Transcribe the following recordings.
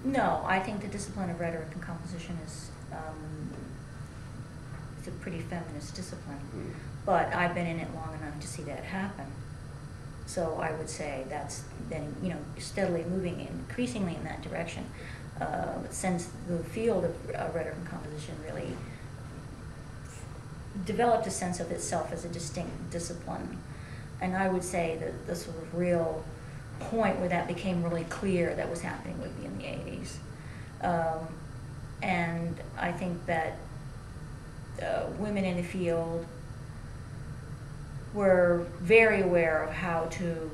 No, I think the discipline of rhetoric and composition is it's a pretty feminist discipline. But I've been in it long enough to see that happen. So I would say that's been, steadily moving increasingly in that direction since the field of rhetoric and composition really developed a sense of itself as a distinct discipline. And I would say that the sort of real point where that became really clear that was happening would be in the 80s. And I think that women in the field were very aware of how to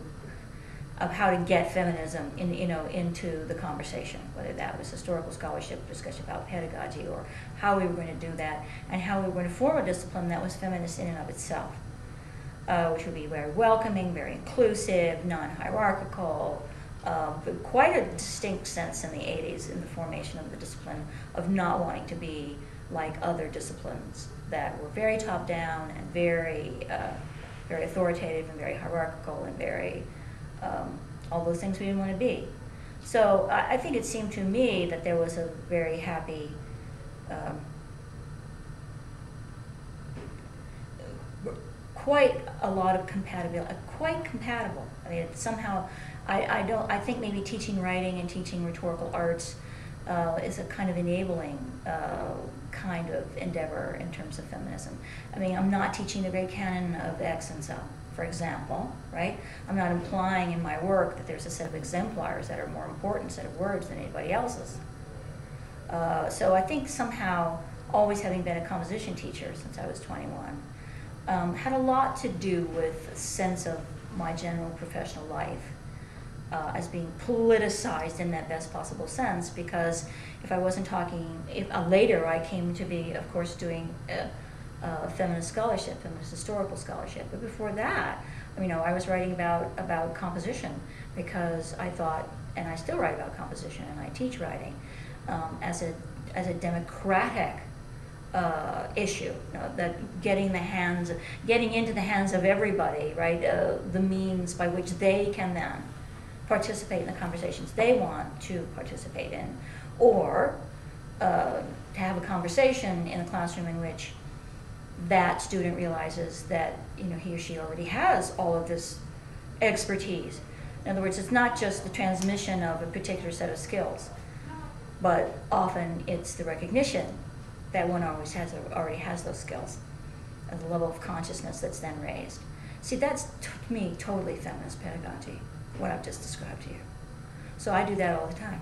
get feminism into the conversation, whether that was historical scholarship, discussion about pedagogy, or how we were going to do that, and how we were going to form a discipline that was feminist in and of itself, which would be very welcoming, very inclusive, non-hierarchical, but quite a distinct sense in the 80s in the formation of the discipline of not wanting to be like other disciplines that were very top-down and very authoritative and very hierarchical and very all those things we didn't want to be. So I think it seemed to me that there was a very happy quite a lot of compatibility, quite compatible. I mean, somehow, I think maybe teaching writing and teaching rhetorical arts is a kind of enabling kind of endeavor in terms of feminism. I mean, I'm not teaching the great canon of X and so, for example, right? I'm not implying in my work that there's a set of exemplars that are more important set of words than anybody else's. So I think somehow, always having been a composition teacher since I was 21, had a lot to do with a sense of my general professional life as being politicized in that best possible sense, because if I wasn't talking, later I came to be, of course, doing feminist scholarship, feminist historical scholarship, but before that, I was writing about composition because I thought, and I still write about composition and I teach writing, as a democratic issue, that getting into the hands of everybody, right? The means by which they can then participate in the conversations they want to participate in, or to have a conversation in a classroom in which that student realizes that he or she already has all of this expertise. In other words, it's not just the transmission of a particular set of skills, but often it's the recognition that one already has those skills, at the level of consciousness that's then raised. See, that's, to me, totally feminist pedagogy, what I've just described to you. So I do that all the time.